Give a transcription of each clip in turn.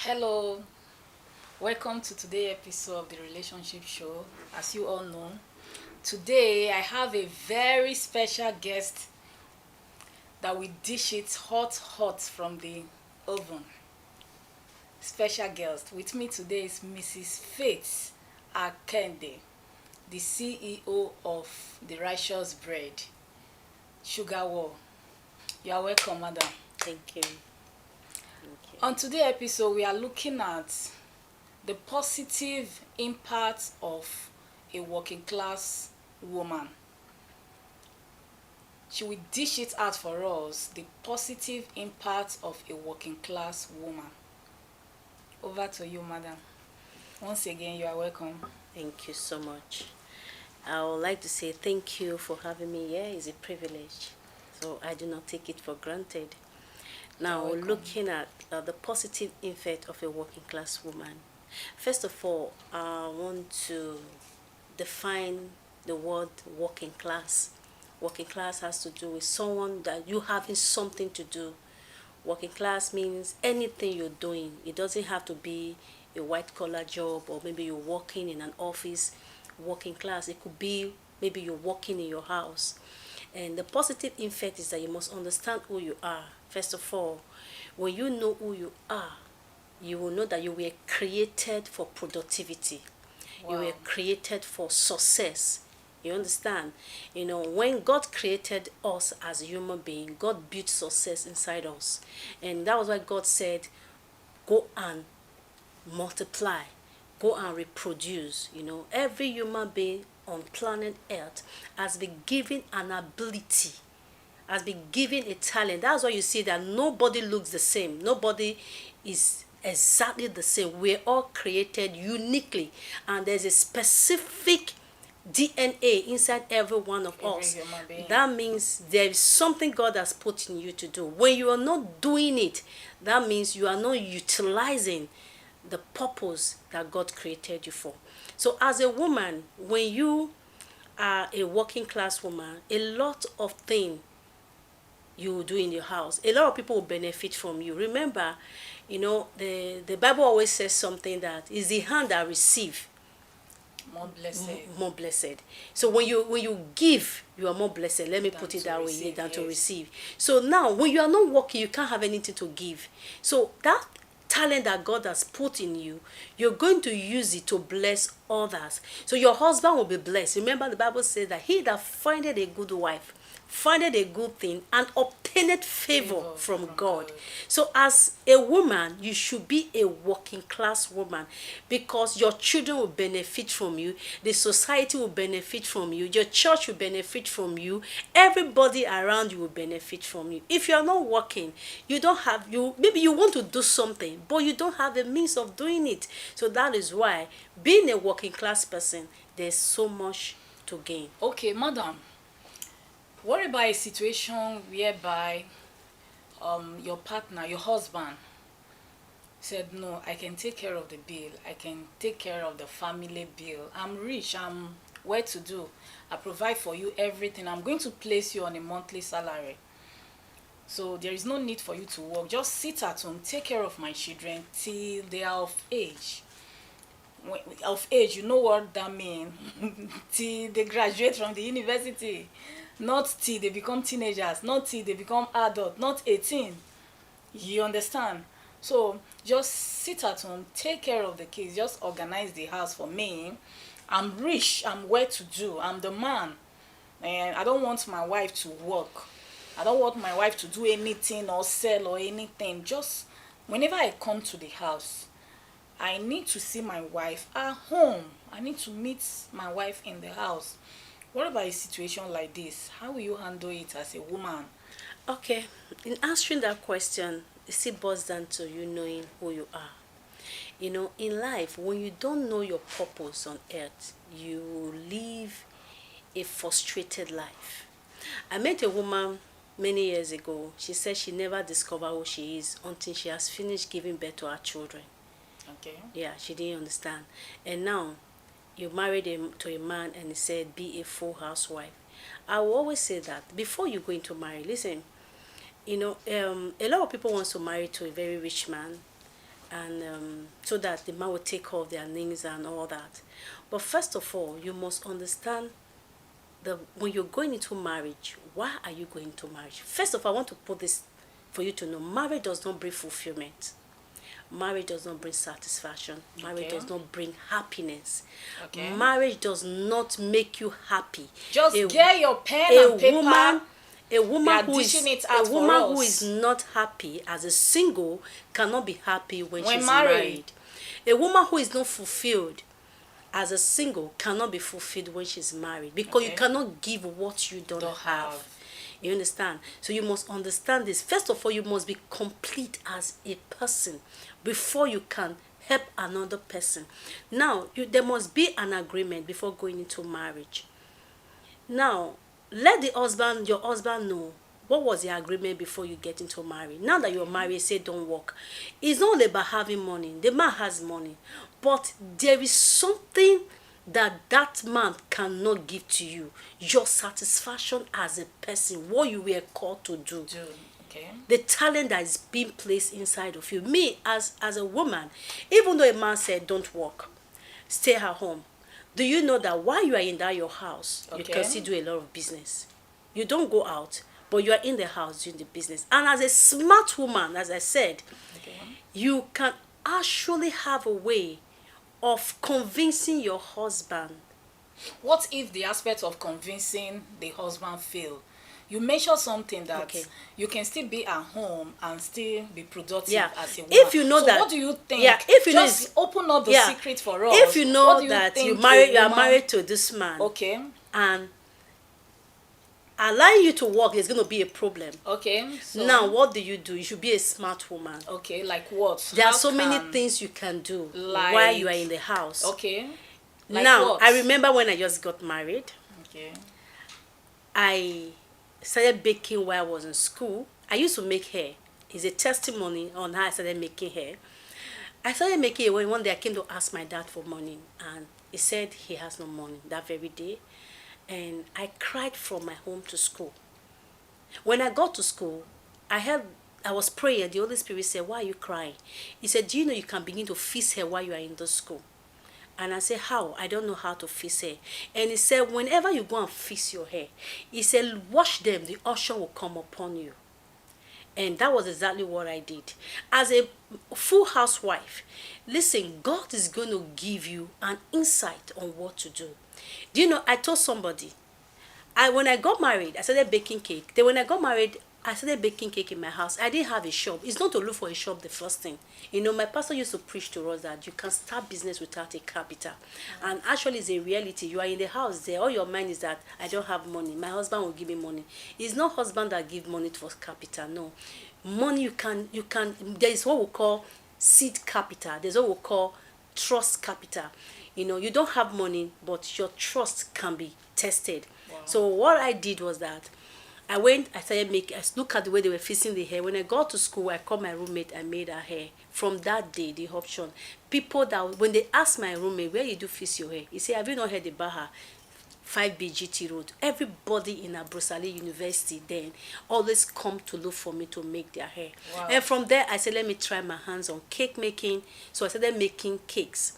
Hello, welcome to today's episode of the Relationship Show. As you all know, today I have a very special guest that will dish it hot from the oven. Special guest with me today is Mrs. Faith Akende, the CEO of the Righteous Bread, Sugar War. You are welcome, madam. Thank you. Thank you. On today's episode, we are looking at the positive impact of a working class woman. She will dish it out for us, the positive impact of a working class woman. Over to you, madam. Once again, you are welcome. Thank you so much. I would like to say thank you for having me here. It's a privilege. So I do not take it for granted. Now, You're welcome. looking at the positive effect of a working class woman. First of all, I want to define the word working class. Working class has to do with someone that you having something to do. Working class means anything you're doing. It doesn't have to be a white collar job, or maybe you're working in an office. Working class, it could be maybe you're working in your house. And the positive effect is that you must understand who you are. First of all, when you know who you are, you will know that you were created for productivity. You Wow. were created for success. You understand? You know, when God created us as a human being, God built success inside us. And that was why God said, go and multiply, go and reproduce. You know, every human being on planet Earth has been given an ability, has been given a talent. That's why you see that nobody looks the same. Nobody is exactly the same. We're all created uniquely, and there's a specific DNA inside every one of Every us. human being. That means there is something God has put in you to do. When you are not doing it, that means you are not utilizing the purpose that God created you for. So as a woman, when you are a working class woman, a lot of things you will do in your house, a lot of people will benefit from you. Remember, you know, the Bible always says something that is the hand that receive More blessed. more blessed. So when you give, you are more blessed. Let me Than put it to that way, receive, than to yes. receive. So now when you are not working, you can't have anything to give. So that talent that God has put in you, you're going to use it to bless others. So your husband will be blessed. Remember, the Bible says that he that findeth a good wife findeth a good thing and obtaineth favor Favor from from God. God. So as a woman, you should be a working class woman, because your children will benefit from you, the society will benefit from you, your church will benefit from you, everybody around you will benefit from you. If you are not working, you don't have, you maybe you want to do something, but you don't have a means of doing it. So that is why being a working class person, there's so much to gain. Okay, madam. What about a situation whereby your partner, your husband, said, no, I can take care of the bill, I can take care of the family bill, I'm rich, I'm well to do, I provide for you everything, I'm going to place you on a monthly salary, so there is no need for you to work, just sit at home, take care of my children till they are of age. Of age, you know what that means. Till they graduate from the university, not till they become teenagers, not till they become adult, not 18. You understand? So just sit at home, take care of the kids, just organize the house for me. I'm rich, I'm well to do, I'm the man, and I don't want my wife to work, I don't want my wife to do anything or sell or anything. Just whenever I come to the house, I need to see my wife at home, I need to meet my wife in the house. What about a situation like this? How will you handle it as a woman? Okay, in answering that question, it still boils down to you knowing who you are. You know, in life, when you don't know your purpose on earth, you live a frustrated life. I met a woman many years ago. She said she never discovered who she is until she has finished giving birth to her children. Okay. Yeah, she didn't understand. And now, you married to a man and he said, be a full housewife. I will always say that before you go into marriage, listen, you know, a lot of people wants to marry to a very rich man, and so that the man will take care of their needs and all that. But first of all, you must understand that when you're going into marriage, why are you going into marriage? First of all, I want to put this for you to know: marriage does not bring fulfillment. Marriage does not bring satisfaction. Marriage Okay. does not bring happiness. Okay. Marriage does not make you happy. Just A- get your pen a and paper. woman They are who is dishing it a out for woman who us. is not happy as a single cannot be happy when When she's married. married. A woman who is not fulfilled as a single cannot be fulfilled when she's married, because you Okay. cannot give what you don't have. have. You understand? So you must understand this. First of all, you must be complete as a person before you can help another person. Now, there must be an agreement before going into marriage. Now, let your husband know what was the agreement before you get into marriage. Now that you're married, say don't work. It's not only about having money. The man has money, but there is something that man cannot give to you: your satisfaction as a person, what you were called to do. Okay. The talent that is being placed inside of you. Me, as a woman, even though a man said don't work, stay at home, do you know that while you are in your house, you Okay. can still do a lot of business? You don't go out, but you are in the house doing the business. And as a smart woman, as I said, Okay. you can actually have a way of convincing your husband. What if the aspect of convincing the husband fail? You mentioned something that Okay. you can still be at home and still be productive Yeah. as a woman. If you know so that- what do you think? Yeah, if you know Just it's- open up the yeah. secret for us. If you What know do that you think married, a you are woman- married to this man, Okay. and allowing you to work is going to be a problem. Okay. So, Now, what do? You should be a smart woman. Okay, like what? There are How so many can- things you can do Like- while you are in the house. Okay. Like Now, what? I remember when I just got married, Okay. I started baking while I was in school. I used to make hair. It's a testimony on how I started making hair. I started making it when one day I came to ask my dad for money, and he said he has no money that very day. And I cried from my home to school. When I got to school, I was praying. The Holy Spirit said, "Why are you crying?" He said, "Do you know you can begin to fix hair while you are in the school?" And I said, "How?" "I don't know how to fix hair." And he said, "Whenever you go and fix your hair," he said, "wash them, the unction will come upon you." And that was exactly what I did. As a full housewife, listen, God is going to give you an insight on what to do. Do you know, I told somebody, when I got married, I started baking cake. Then when I got married, I started baking cake in my house. I didn't have a shop. It's not to look for a shop the first thing. You know, my pastor used to preach to us that you can start business without a capital. And actually, it's a reality. You are in the house there. All your mind is that I don't have money. My husband will give me money. It's not husband that give money for capital. No. Money you can, there is what we call seed capital. There's what we call trust capital. You know, you don't have money, but your trust can be tested. Wow. So what I did was that I started making, I look at the way they were fixing the hair. When I got to school, I called my roommate and made her hair. From that day, the option, people that, when they ask my roommate, "Where you do fix your hair?" He say, "Have you not heard about her? 5B GT Road." Everybody in Abrosali University then always come to look for me to make their hair. Wow. And from there, I said, let me try my hands on cake making. So I started making cakes.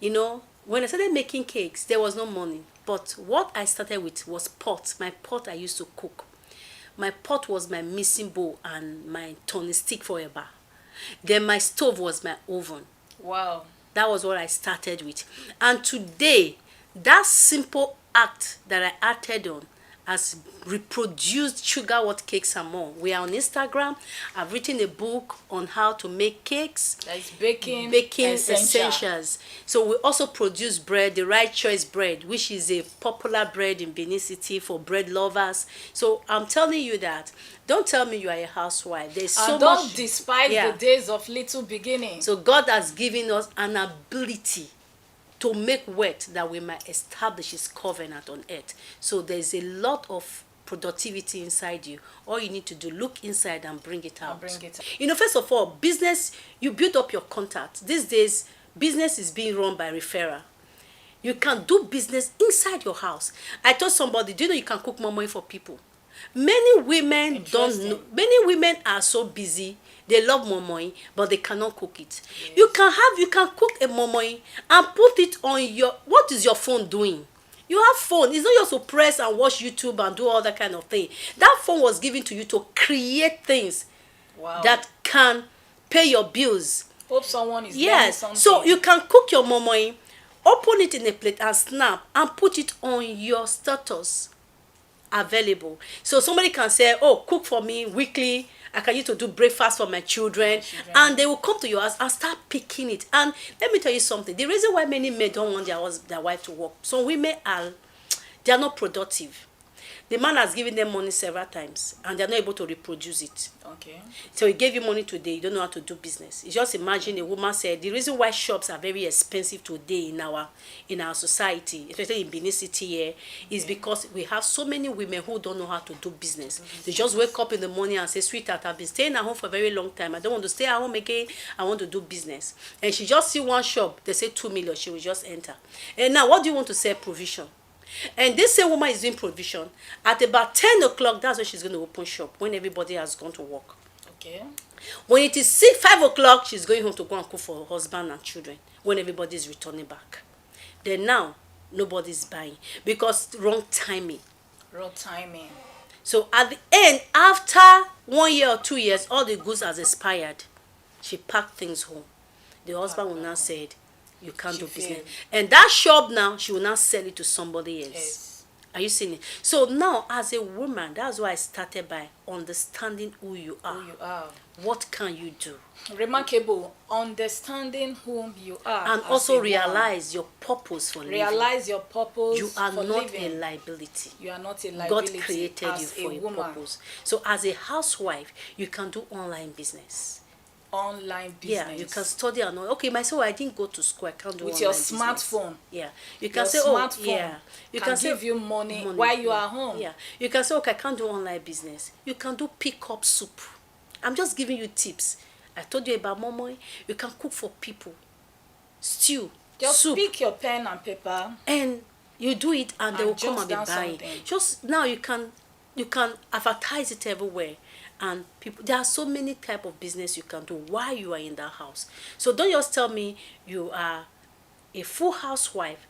You know, when I started making cakes, there was no money. But what I started with was pot. My pot I used to cook. My pot was my mixing bowl and my turning stick for a bar. Then my stove was my oven. Wow. That was what I started with. And today, that simple act that I acted on has reproduced Sugar What Cakes and More. We are on Instagram. I've written a book on how to make cakes. That is baking Essentials. So we also produce bread, the Right Choice bread, which is a popular bread in Benin City for bread lovers. So I'm telling you that, don't tell me you are a housewife. There's so And don't much. despise Yeah. the days of little beginnings. So God has given us an ability to make wealth that we might establish his covenant on earth. So there's a lot of productivity inside you. All you need to do, look inside and bring it out. bring it out. You know, first of all, business, you build up your contact. These days, business is being run by referral. You can do business inside your house. I told somebody, do you know you can cook more money for people? Many women don't Interesting. know. Many women are so busy. They love moimoi, but they cannot cook it. Yes. You can cook a moimoi and put it on your, what is your phone doing? You have phone. It's not just to press and watch YouTube and do all that kind of thing. That phone was given to you to create things that can pay your bills. Hope someone is doing something. So you can cook your moimoi, open it in a plate and snap and put it on your status available. So somebody can say, oh, cook for me weekly. I can use to do breakfast for my children. And they will come to your house and start picking it. And let me tell you something. The reason why many men don't want their wife to work, some women they are not productive. The man has given them money several times and they're not able to reproduce it. Okay. So he gave you money today, you don't know how to do business. You just imagine a woman said, the reason why shops are very expensive today in our society, especially in Benin City here, is because we have so many women who don't know how to do business. They just wake up in the morning and say, sweetheart, I've been staying at home for a very long time. I don't want to stay at home again. I want to do business. And she just see one shop, they say 2 million, she will just enter. And now what do you want to say? Provision. And this same woman is doing provision. At about 10 o'clock, that's when she's going to open shop, when everybody has gone to work. Okay. When it is 5 o'clock, she's going home to go and cook for her husband and children, when everybody is returning back. Then now, nobody's buying because wrong timing. Wrong timing. So at the end, after 1 year or 2 years, all the goods has expired. She packed things home. The husband will now say, you can't do business. And that shop now, she will now sell it to somebody else. Yes. Are you seeing it? So now, as a woman, that's why I started by understanding who you are. Who you are. What can you do? Remarkable. Understanding whom you are. And also realize your purpose for living. Realize your purpose. You are for not living. a liability. You are not a liability. God created you for a purpose. So as a housewife, you can do online business. Online business. Yeah, you can study and okay, myself, I didn't go to school, I can't do with online your smartphone. Yeah, you can say, smartphone yeah, you can give you money while you are home. Yeah, you can say, okay, I can't do online business. You can do pick up soup. I'm just giving you tips. I told you about moimoi. You can cook for people, stew, just soup. pick your pen and paper, and you do it, and they will come and be buying. Just now, you can advertise it everywhere. And people, there are so many type of business you can do while you are in that house. So don't just tell me you are a full housewife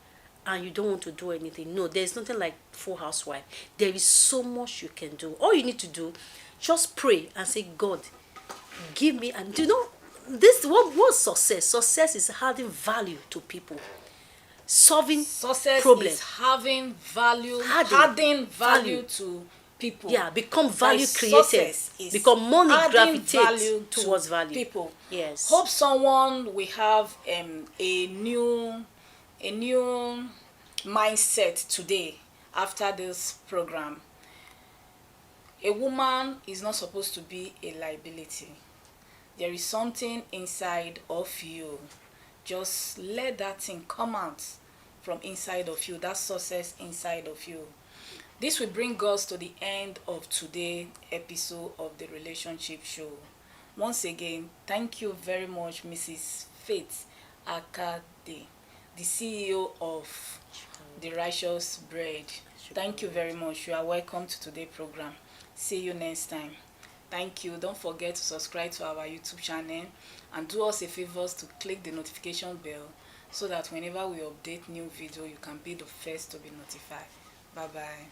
and you don't want to do anything. No, there's nothing like full housewife. There is so much you can do. All you need to do, just pray and say, God, give me. And do you know this? What success? Success is adding value to people, solving success problems. Is having value, adding value to people. Yeah, become value created. Become money gravitate towards value. People. Yes. Hope someone will have a new mindset today after this program. A woman is not supposed to be a liability. There is something inside of you. Just let that thing come out from inside of you. That success inside of you. This will bring us to the end of today's episode of the Relationship Show. Once again, thank you very much, Mrs. Faith Akade, the CEO of The Righteous Bread. Thank you very much. You are welcome to today's program. See you next time. Thank you. Don't forget to subscribe to our YouTube channel and do us a favor to click the notification bell so that whenever we update new video, you can be the first to be notified. Bye-bye.